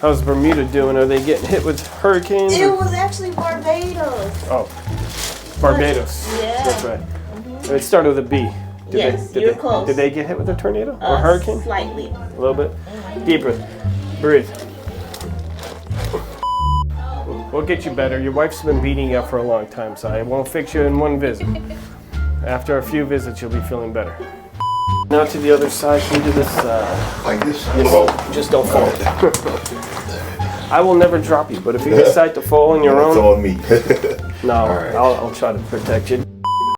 How's Bermuda doing? Are they getting hit with hurricanes? It was actually Barbados. Oh, Barbados. Yeah. That's right. It started with a B. Yes, you're close. Did they get hit with a tornado or hurricane? Slightly. A little bit. Deep breath. Breathe. We'll get you better. Your wife's been beating you up for a long time, so I won't fix you in one visit. After a few visits, you'll be feeling better. Now to the other side. Can you do this? Like this? Yes. Just don't fall. I will never drop you, but if you decide to fall on your It's own, on me. no, right. I'll try to protect you.